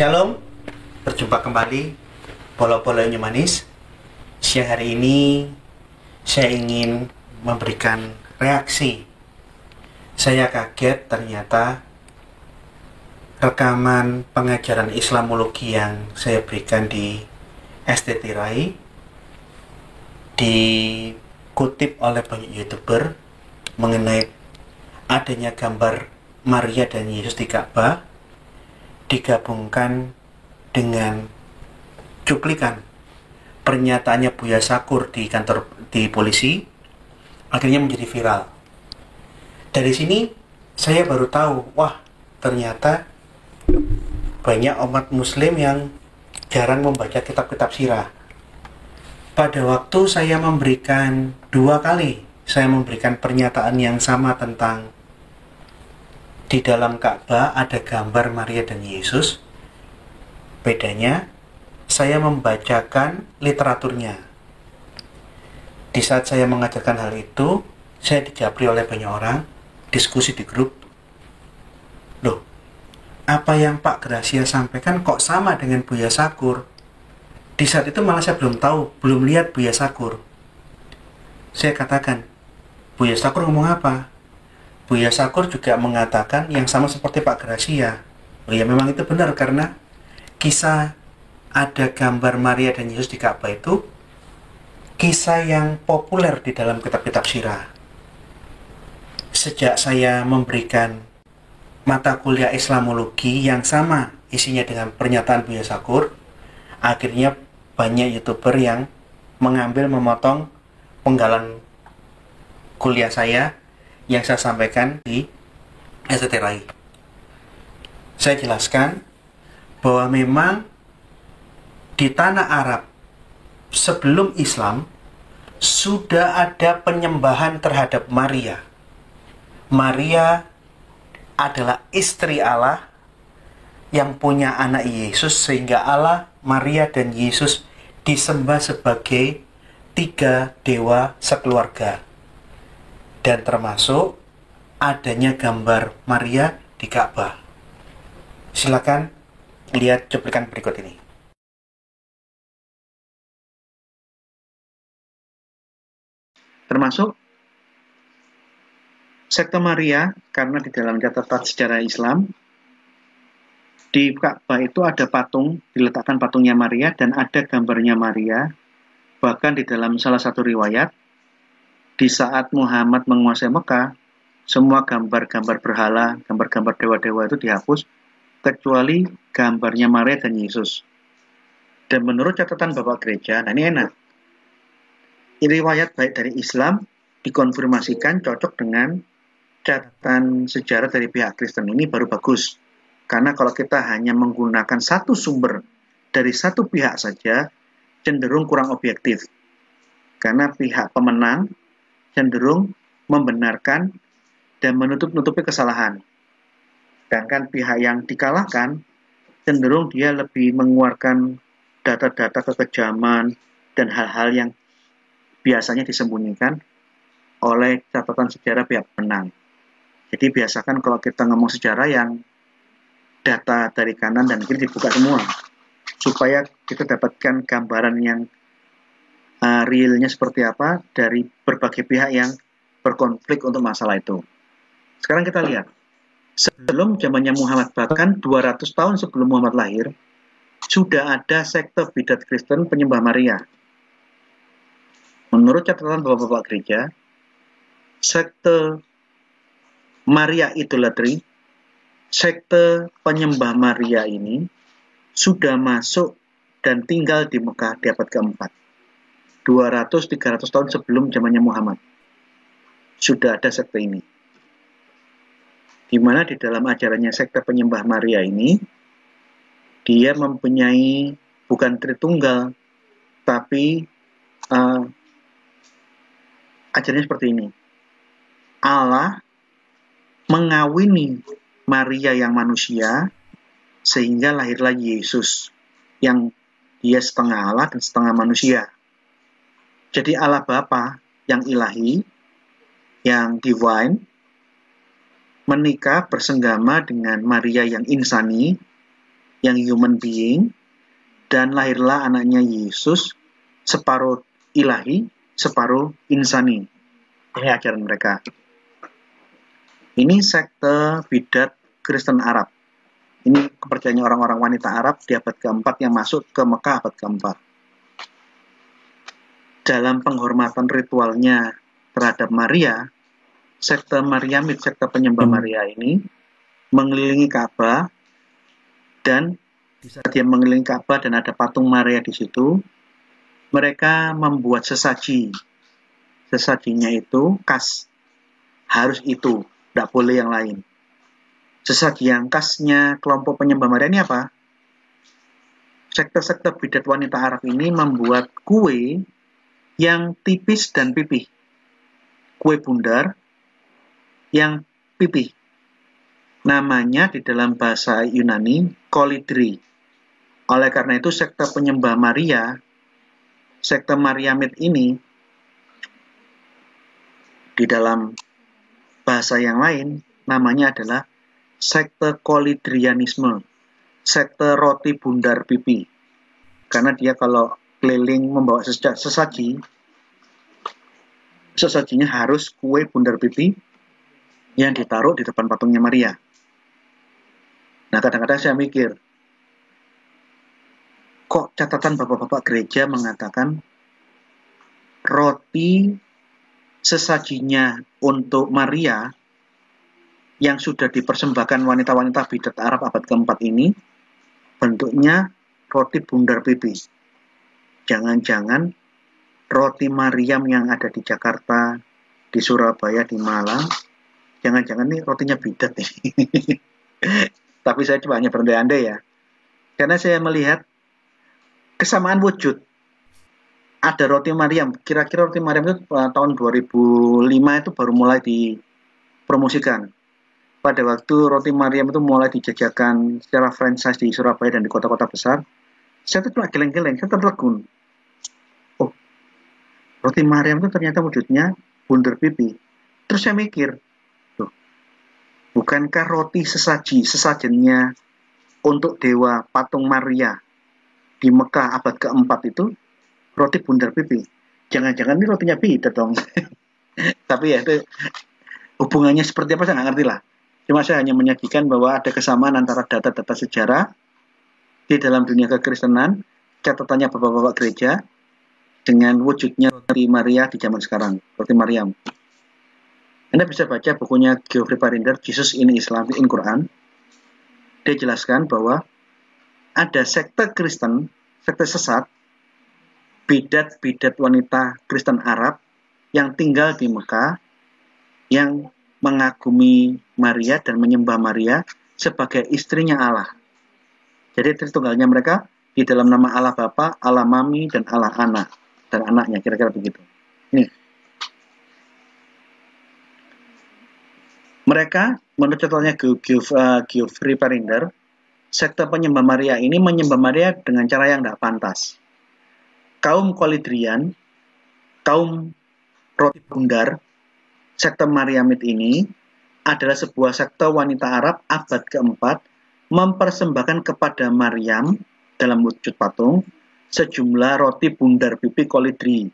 Shalom, berjumpa kembali Polo-Polo Yang Manis. Siang hari ini saya ingin memberikan reaksi. Saya kaget ternyata rekaman pengajaran Islamologi yang saya berikan di STT Rai dikutip oleh banyak YouTuber mengenai adanya gambar Maria dan Yesus di Ka'bah digabungkan dengan cuplikan pernyataannya Buya Sakur di kantor di polisi, akhirnya menjadi viral. Dari sini saya baru tahu, wah ternyata banyak umat muslim yang jarang membaca kitab-kitab sirah. Pada waktu saya memberikan 2 kali, saya memberikan pernyataan yang sama tentang di dalam Ka'bah ada gambar Maria dan Yesus. Bedanya, saya membacakan literaturnya. Di saat saya mengajarkan hal itu, saya dijabri oleh banyak orang, diskusi di grup. Loh, apa yang Pak Gracia sampaikan kok sama dengan Buya Sakur? Di saat itu malah saya belum tahu, belum lihat Buya Sakur. Saya katakan, Buya Sakur ngomong apa? Buya Sakur juga mengatakan yang sama seperti Pak Gracia. Oh ya, memang itu benar karena kisah ada gambar Maria dan Yesus di Ka'bah itu kisah yang populer di dalam kitab-kitab sirah. Sejak saya memberikan mata kuliah Islamologi yang sama isinya dengan pernyataan Buya Sakur, akhirnya banyak YouTuber yang mengambil memotong penggalan kuliah saya yang saya sampaikan di STT Rai. Saya jelaskan bahwa memang di tanah Arab sebelum Islam sudah ada penyembahan terhadap Maria. Maria adalah istri Allah yang punya anak Yesus, sehingga Allah, Maria, dan Yesus disembah sebagai 3 dewa sekeluarga. Dan termasuk adanya gambar Maria di Ka'bah. Silakan lihat cuplikan berikut ini. Termasuk sekte Maria, karena di dalam catatan sejarah Islam di Ka'bah itu ada patung, diletakkan patungnya Maria dan ada gambarnya Maria. Bahkan di dalam salah satu riwayat, di saat Muhammad menguasai Mekah, semua gambar-gambar berhala, gambar-gambar dewa-dewa itu dihapus, kecuali gambarnya Maria dan Yesus. Dan menurut catatan Bapak Gereja, nah ini enak, riwayat baik dari Islam dikonfirmasikan cocok dengan catatan sejarah dari pihak Kristen, ini baru bagus. Karena kalau kita hanya menggunakan satu sumber dari satu pihak saja, cenderung kurang objektif. Karena pihak pemenang cenderung membenarkan dan menutup-nutupi kesalahan. Sedangkan pihak yang dikalahkan cenderung dia lebih mengeluarkan data-data kekejaman dan hal-hal yang biasanya disembunyikan oleh catatan sejarah pihak pemenang. Jadi biasakan kalau kita ngomong sejarah yang data dari kanan dan kiri dibuka semua, supaya kita dapatkan gambaran yang realnya seperti apa dari berbagai pihak yang berkonflik untuk masalah itu. Sekarang kita lihat, sebelum zamannya Muhammad, bahkan 200 tahun sebelum Muhammad lahir, sudah ada sekte bidat Kristen penyembah Maria. Menurut catatan Bapak-Bapak Gereja, sekte Maria Idolatry, sekte penyembah Maria ini sudah masuk dan tinggal di Mekah di abad keempat. 200-300 tahun sebelum zamannya Muhammad sudah ada sekte ini, di mana di dalam ajarannya sekte penyembah Maria ini dia mempunyai bukan Tritunggal, tapi ajarannya seperti ini. Allah mengawini Maria yang manusia sehingga lahirlah Yesus yang dia setengah Allah dan setengah manusia. Jadi Allah Bapa yang ilahi, yang divine, menikah bersenggama dengan Maria yang insani, yang human being, dan lahirlah anaknya Yesus, separuh ilahi, separuh insani. Ini ajaran mereka. Ini sekte bidat Kristen Arab. Ini kepercayaan orang-orang wanita Arab di abad keempat yang masuk ke Mekah abad keempat. Dalam penghormatan ritualnya terhadap Maria, sekte Maryamid, sekte penyembah Maria ini mengelilingi Ka'bah, dan di saat dia mengelilingi Ka'bah dan ada patung Maria di situ, mereka membuat sesaji. Sesajinya itu khas, harus itu, tidak boleh yang lain. Sesaji yang khasnya kelompok penyembah Maria ini apa? Sekte-sekte bidat wanita Arab ini membuat kue yang tipis dan pipih. Kue bundar yang pipih. Namanya di dalam bahasa Yunani kolidri. Oleh karena itu sekte penyembah Maria, sekte Maryamid ini, di dalam bahasa yang lain namanya adalah sekte kolidrianisme, sekte roti bundar pipi. Karena dia kalau keliling membawa sesaji, sesajinya harus kue bundar pipi yang ditaruh di depan patungnya Maria. Nah, kadang-kadang saya mikir, kok catatan bapak-bapak gereja mengatakan roti sesajinya untuk Maria yang sudah dipersembahkan wanita-wanita bidat Arab abad keempat ini bentuknya roti bundar pipi. Jangan-jangan roti Maryam yang ada di Jakarta, di Surabaya, di Malang, jangan-jangan nih rotinya bidat nih. Tapi saya cuma hanya berandai-andai ya. Karena saya melihat kesamaan wujud. Ada roti Maryam. Kira-kira roti Maryam itu tahun 2005 itu baru mulai dipromosikan. Pada waktu roti Maryam itu mulai dijajakan secara franchise di Surabaya dan di kota-kota besar, saya tuh cuma geleng-geleng, saya tertegun. Oh, roti Maryam itu ternyata wujudnya bundar pipi. Terus saya mikir, bukankah roti sesajennya untuk dewa patung Maria di Mekah abad keempat itu roti bundar pipi? Jangan-jangan ini rotinya bidat dong. Tapi ya itu hubungannya seperti apa saya nggak ngerti lah. Cuma saya hanya menyajikan bahwa ada kesamaan antara data-data sejarah di dalam dunia kekristenan, catatannya bapak-bapak gereja, dengan wujudnya roti Maria di zaman sekarang, roti Maryam. Anda bisa baca bukunya Geoffrey Parinder, Jesus in Islam, in Quran. Dia jelaskan bahwa ada sekte Kristen, sekte sesat, bidat-bidat wanita Kristen Arab yang tinggal di Mekah, yang mengagumi Maria dan menyembah Maria sebagai istrinya Allah. Jadi tritunggalnya mereka di dalam nama Allah Bapa, Allah Mami, dan Allah Anak, dan anaknya, kira-kira begitu. Nih. Mereka, menurut catatannya Geoffrey Parinder, sekte penyembah Maria ini menyembah Maria dengan cara yang tidak pantas. Kaum kolidrian, kaum roti bundar, sekte Maryamid ini adalah sebuah sekte wanita Arab abad keempat mempersembahkan kepada Maryam dalam wujud patung sejumlah roti bundar pipi kolidri.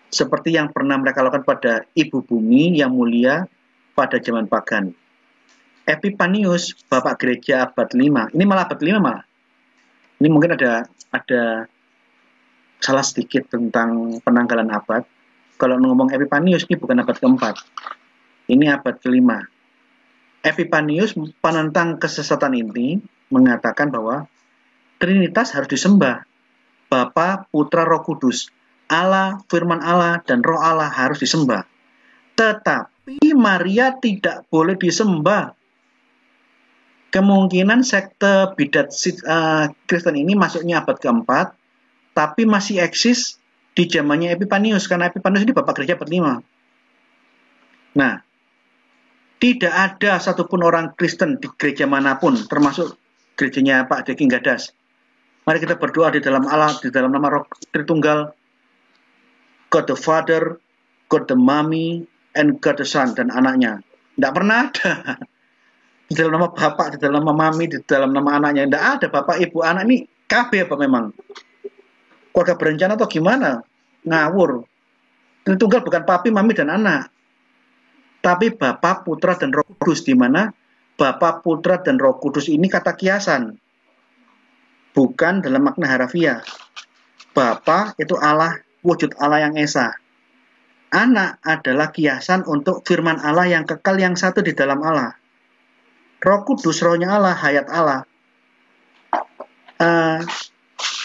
Seperti yang pernah mereka lakukan pada Ibu Bumi yang mulia pada zaman pagan. Epipanius, bapak gereja abad 5, ini malah abad 5 malah. Ini mungkin ada salah sedikit tentang penanggalan abad. Kalau ngomong Epipanius ini bukan abad keempat, ini abad kelima. Epipanius, penentang kesesatan ini, mengatakan bahwa Trinitas harus disembah. Bapa, Putra, Roh Kudus, Allah, Firman Allah, dan Roh Allah harus disembah. Tetapi Maria tidak boleh disembah. Kemungkinan sekte bidat Kristen ini masuknya abad keempat, tapi masih eksis di zamannya Epipanius, karena Epipanius ini bapak gereja abad 5. Nah, tidak ada satupun orang Kristen di gereja manapun, termasuk gerejanya Pak Deking Gadas. Mari kita berdoa di dalam Allah, di dalam nama Roh Tritunggal, God the Father, God the Mommy, and God the Son, dan anaknya. Tidak pernah ada. Di dalam nama bapak, di dalam nama mami, di dalam nama anaknya. Tidak ada bapak, ibu, anak ini KB apa memang? Keluarga berencana atau gimana? Ngawur. Tritunggal bukan papi, mami, dan anak. Tapi Bapa, Putra, dan Roh Kudus, di mana Bapa, Putra, dan Roh Kudus ini kata kiasan, bukan dalam makna harafiah. Bapa itu Allah, wujud Allah yang esa. Anak adalah kiasan untuk firman Allah yang kekal yang satu di dalam Allah. Roh Kudus, rohnya Allah, hayat Allah,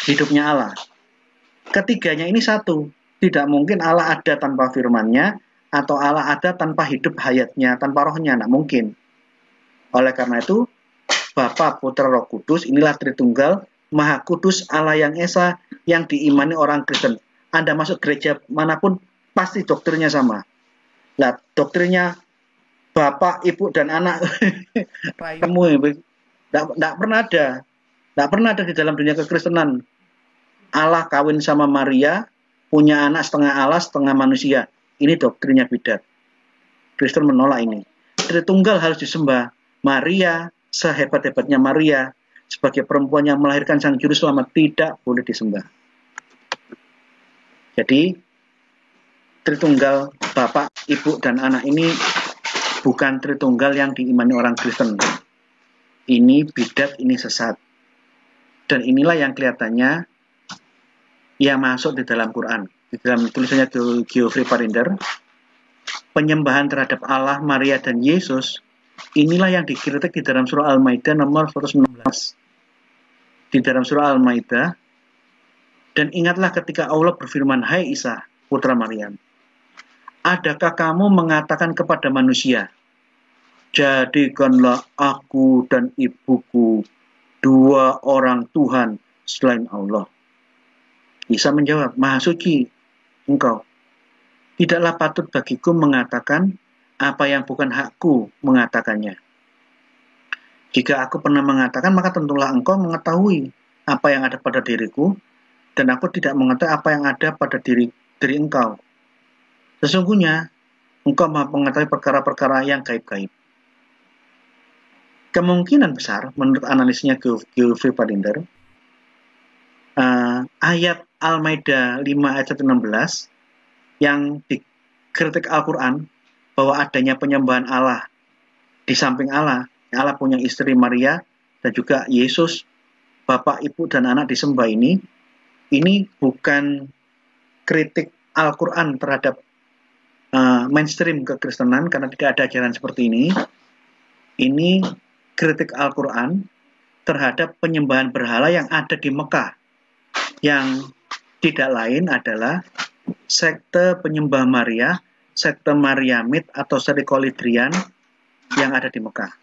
hidupnya Allah. Ketiganya ini satu. Tidak mungkin Allah ada tanpa firman-Nya, atau Allah ada tanpa hidup hayatnya, tanpa rohnya. Tidak mungkin. Oleh karena itu, Bapa, Putra, Roh Kudus, inilah Tritunggal, Maha Kudus, Allah yang Esa, yang diimani orang Kristen. Anda masuk gereja manapun, pasti doktrinnya sama. Nah, doktrinnya Bapak, Ibu, dan anak, kamu tidak pernah ada. Tidak pernah ada di dalam dunia kekristenan. Allah kawin sama Maria, punya anak setengah Allah, setengah manusia. Ini doktrinnya bidat. Kristen menolak ini. Tritunggal harus disembah. Maria, sehebat-hebatnya Maria, sebagai perempuan yang melahirkan sang juru selamat, tidak boleh disembah. Jadi, Tritunggal Bapak, Ibu, dan anak ini bukan Tritunggal yang diimani orang Kristen. Ini bidat, ini sesat. Dan inilah yang kelihatannya yang masuk di dalam Quran. Di dalam tulisannya Geoffrey Parinder, penyembahan terhadap Allah, Maria, dan Yesus, inilah yang dikritik di dalam surah Al-Maidah nomor 116. Di dalam surah Al-Maidah, dan ingatlah ketika Allah berfirman, hai Isa, putra Maryam, adakah kamu mengatakan kepada manusia, jadikanlah aku dan ibuku dua orang Tuhan selain Allah. Isa menjawab, Maha Suci engkau. Tidaklah patut bagiku mengatakan apa yang bukan hakku mengatakannya. Jika aku pernah mengatakan, maka tentulah engkau mengetahui apa yang ada pada diriku, dan aku tidak mengetahui apa yang ada pada diri engkau. Sesungguhnya, engkau maha mengetahui perkara-perkara yang gaib-gaib. Kemungkinan besar, menurut analisnya Geoffrey Parinder, ayat Al-Maidah 5 ayat 16 yang dikritik Al-Quran bahwa adanya penyembahan Allah di samping Allah punya istri Maria dan juga Yesus, Bapak, Ibu, dan anak disembah ini bukan kritik Al-Quran terhadap mainstream kekristenan karena tidak ada ajaran seperti ini. Ini kritik Al-Quran terhadap penyembahan berhala yang ada di Mekah, yang tidak lain adalah sekte penyembah Maria, sekte Mariamid atau Serikolidrian yang ada di Mekah.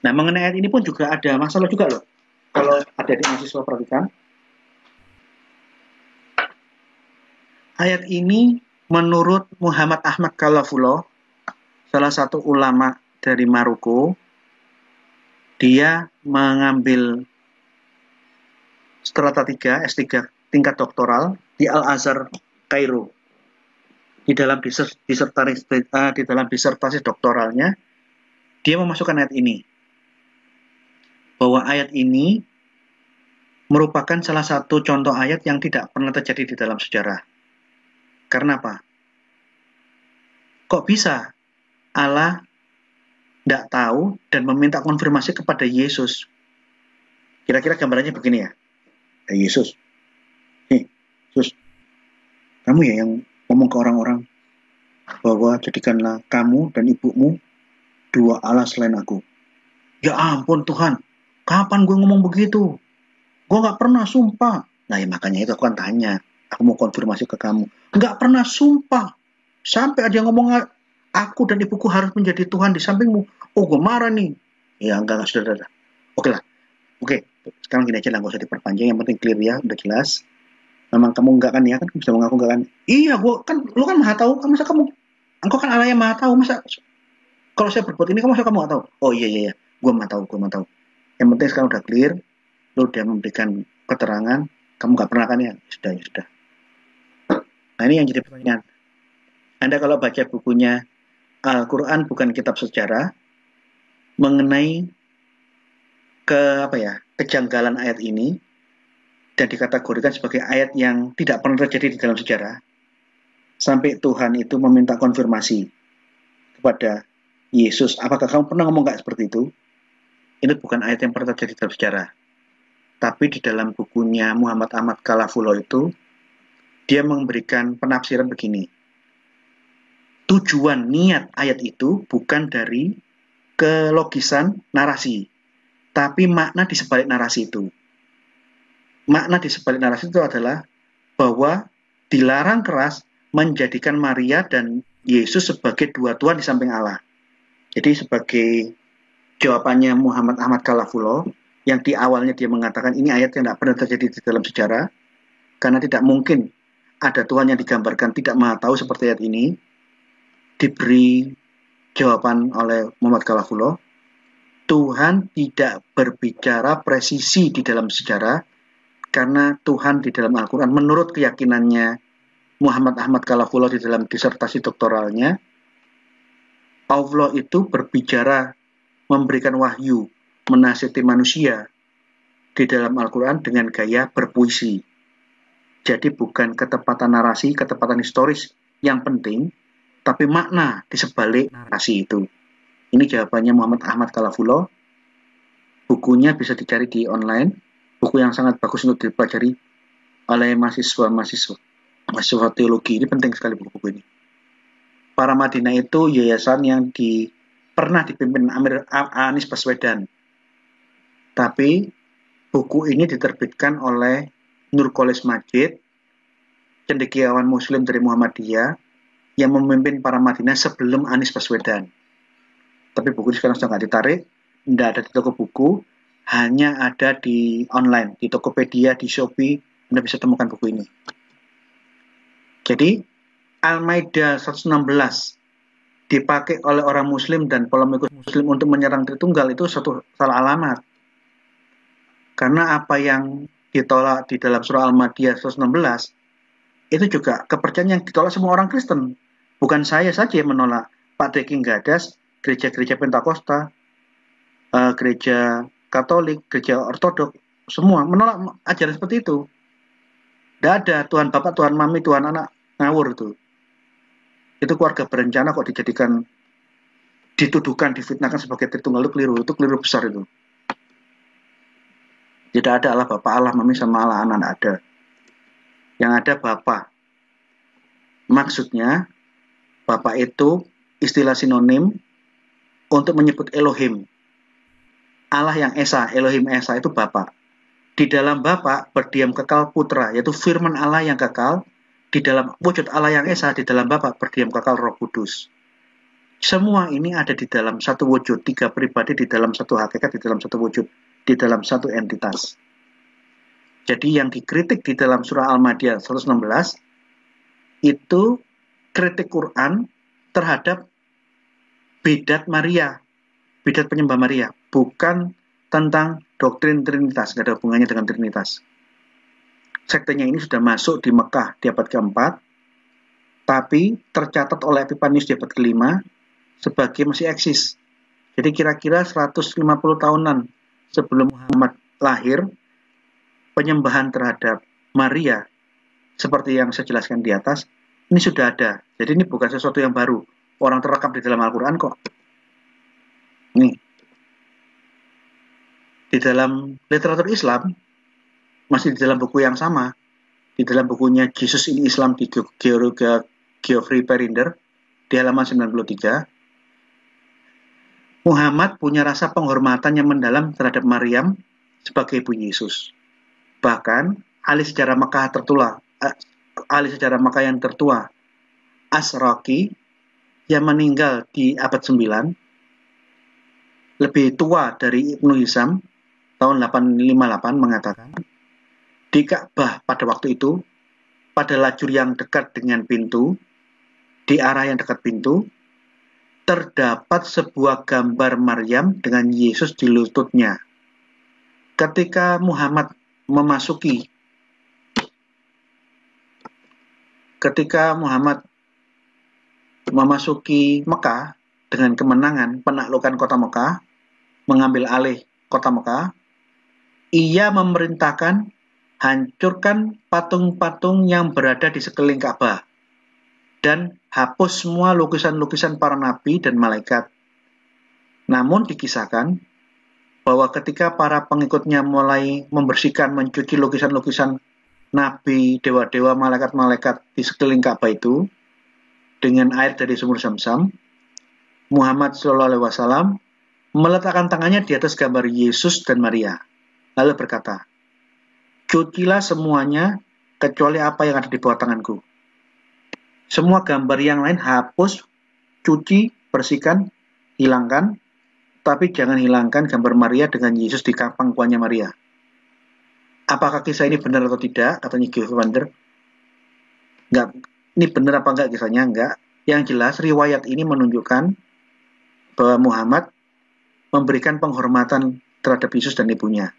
Nah, mengenai ayat ini pun juga ada masalah juga loh. Kalau ada di mahasiswa perhatikan. Ayat ini menurut Muhammad Ahmad Khalafullah, salah satu ulama dari Maroko, dia mengambil strata 3, S3 tingkat doktoral di Al-Azhar, Kairo. Di dalam disertasi doktoralnya, dia memasukkan ayat ini. Bahwa ayat ini merupakan salah satu contoh ayat yang tidak pernah terjadi di dalam sejarah. Karena apa? Kok bisa Allah tidak tahu dan meminta konfirmasi kepada Yesus? Kira-kira gambarannya begini ya. Yesus, Yesus, kamu ya yang ngomong ke orang-orang bahwa jadikanlah kamu dan ibumu dua Allah selain aku. Ya ampun Tuhan, kapan gue ngomong begitu? Gue gak pernah sumpah. Nah ya makanya itu aku kan tanya, aku mau konfirmasi ke kamu. Gak pernah sumpah. Sampai ada yang ngomong aku dan ibuku harus menjadi Tuhan di sampingmu. Oh gue marah nih. Ya enggak sudah. Oke lah. Oke, sekarang gini aja lah, gak usah diperpanjang, yang penting clear ya, udah jelas. Memang kamu enggak kan ya, kan bisa mengaku enggak kan? Iya, lu kan maha tahu, kan masa engkau kan Allah yang maha tahu, masa kalau saya berbuat ini, masa kamu enggak tahu? Oh iya, gue maha tahu. Yang penting sekarang udah clear, lu udah memberikan keterangan, kamu enggak pernah kan ya? Sudah. Nah ini yang jadi pertanyaan. Anda kalau baca bukunya Al-Quran bukan kitab sejarah, mengenai kejanggalan ayat ini dan dikategorikan sebagai ayat yang tidak pernah terjadi di dalam sejarah, sampai Tuhan itu meminta konfirmasi kepada Yesus, apakah kamu pernah ngomong nggak seperti itu? Ini bukan ayat yang pernah terjadi dalam sejarah. Tapi di dalam bukunya Muhammad Ahmad Kalafulo itu, dia memberikan penafsiran begini. Tujuan niat ayat itu bukan dari kelogisan narasi, tapi makna di sebalik narasi itu. Makna di sebalik narasi itu adalah bahwa dilarang keras menjadikan Maria dan Yesus sebagai dua Tuhan di samping Allah. Jadi sebagai jawabannya Muhammad Ahmad Kalafulo, yang di awalnya dia mengatakan ini ayat yang tidak pernah terjadi di dalam sejarah, karena tidak mungkin ada Tuhan yang digambarkan tidak maha tahu seperti ayat ini, diberi jawaban oleh Muhammad Kalafulo, Tuhan tidak berbicara presisi di dalam sejarah, karena Tuhan di dalam Al-Quran, menurut keyakinannya Muhammad Ahmad Kalafulo di dalam disertasi doktoralnya, Allah itu berbicara, memberikan wahyu, menasihati manusia di dalam Al-Quran dengan gaya berpuisi. Jadi bukan ketepatan narasi, ketepatan historis yang penting, tapi makna di sebalik narasi itu. Ini jawabannya Muhammad Ahmad Kalafulo. Bukunya bisa dicari di online. Buku yang sangat bagus untuk dipelajari oleh mahasiswa teologi. Ini penting sekali buku-buku ini. Paramadina itu yayasan yang pernah dipimpin Anies Baswedan. Tapi buku ini diterbitkan oleh Nurkolis Majid, cendekiawan Muslim dari Muhammadiyah, yang memimpin Paramadina sebelum Anies Baswedan. Tapi buku ini sekarang sudah nggak ditarik, tidak ada di toko buku, hanya ada di online, di Tokopedia, di Shopee, Anda bisa temukan buku ini. Jadi, Al-Maidah 116 dipakai oleh orang Muslim dan polemikus Muslim untuk menyerang Tritunggal itu suatu salah alamat. Karena apa yang ditolak di dalam surah Al-Maidah 116 itu juga kepercayaan yang ditolak semua orang Kristen. Bukan saya saja yang menolak. Pak Deking Gadas, gereja-gereja Pentakosta, gereja Katolik, gereja Ortodok, semua menolak ajaran seperti itu. Tidak ada Tuhan Bapak, Tuhan Mami, Tuhan Anak, ngawur itu. Itu keluarga berencana kok dituduhkan, difitnahkan sebagai Tritunggal, itu keliru besar itu. Tidak ada Allah Bapak, Allah Mami sama Allah Anak, tidak ada. Yang ada Bapak. Maksudnya Bapak itu istilah sinonim untuk menyebut Elohim. Allah yang Esa, Elohim Esa itu Bapa. Di dalam Bapa berdiam kekal Putra, yaitu firman Allah yang kekal. Di dalam wujud Allah yang Esa, di dalam Bapa berdiam kekal Roh Kudus. Semua ini ada di dalam satu wujud, tiga pribadi di dalam satu hakikat, di dalam satu wujud, di dalam satu entitas. Jadi yang dikritik di dalam surah Al-Maidah 116 itu kritik Quran terhadap bidat Maria, bidat penyembah Maria, bukan tentang doktrin Trinitas, nggak ada hubungannya dengan Trinitas. Sektenya ini sudah masuk di Mekah di abad keempat, tapi tercatat oleh Epipanius di abad kelima sebagai masih eksis. Jadi kira-kira 150 tahunan sebelum Muhammad lahir, penyembahan terhadap Maria, seperti yang saya jelaskan di atas, ini sudah ada. Jadi ini bukan sesuatu yang baru. Orang terekam di dalam Al-Quran kok. Nih. Di dalam literatur Islam, masih di dalam buku yang sama, di dalam bukunya Jesus in Islam di Geoffrey Perinder, di halaman 93, Muhammad punya rasa penghormatan yang mendalam terhadap Maryam sebagai ibu Yesus. Bahkan, ahli sejarah Makkah yang tertua, Asraqi, yang meninggal di abad 9, lebih tua dari Ibnu Hisham, tahun 858, mengatakan, di Ka'bah pada waktu itu, pada lajur yang dekat dengan pintu, di arah yang dekat pintu, terdapat sebuah gambar Maryam dengan Yesus di lututnya. Ketika Muhammad memasuki Mekah dengan kemenangan penaklukan kota Mekah, mengambil alih kota Mekah, ia memerintahkan hancurkan patung-patung yang berada di sekeliling Ka'bah dan hapus semua lukisan-lukisan para nabi dan malaikat. Namun dikisahkan bahwa ketika para pengikutnya mulai membersihkan, mencuci lukisan-lukisan nabi, dewa-dewa, malaikat-malaikat di sekeliling Ka'bah itu dengan air dari sumur Zam-Zam, Muhammad SAW meletakkan tangannya di atas gambar Yesus dan Maria, lalu berkata, "Cucilah semuanya kecuali apa yang ada di bawah tanganku." Semua gambar yang lain hapus, cuci, bersihkan, hilangkan, tapi jangan hilangkan gambar Maria dengan Yesus di pangkuannya Maria. Apakah kisah ini benar atau tidak? Katanya Giovanni Wander. Enggak, ini benar apa enggak kisahnya? Enggak. Yang jelas riwayat ini menunjukkan bahwa Muhammad memberikan penghormatan terhadap Yesus dan ibunya.